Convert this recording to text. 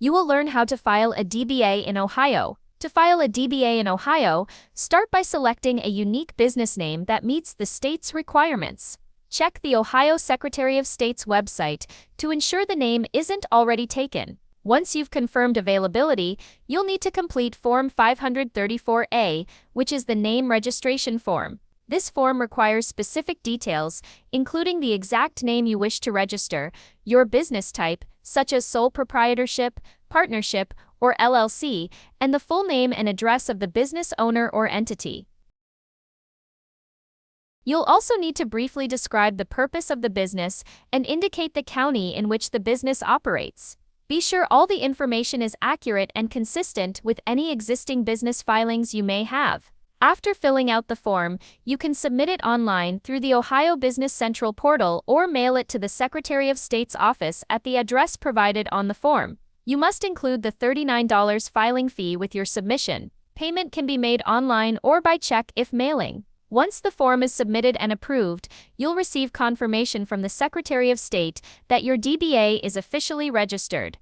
You will learn how to file a DBA in Ohio. To file a DBA in Ohio, start by selecting a unique business name that meets the state's requirements. Check the Ohio Secretary of State's website to ensure the name isn't already taken. Once you've confirmed availability, you'll need to complete Form 534A, which is the name registration form. This form requires specific details, including the exact name you wish to register, your business type, such as sole proprietorship, partnership, or LLC, and the full name and address of the business owner or entity. You'll also need to briefly describe the purpose of the business and indicate the county in which the business operates. Be sure all the information is accurate and consistent with any existing business filings you may have. After filling out the form, you can submit it online through the Ohio Business Central portal or mail it to the Secretary of State's office at the address provided on the form. You must include the $39 filing fee with your submission. Payment can be made online or by check if mailing. Once the form is submitted and approved, you'll receive confirmation from the Secretary of State that your DBA is officially registered.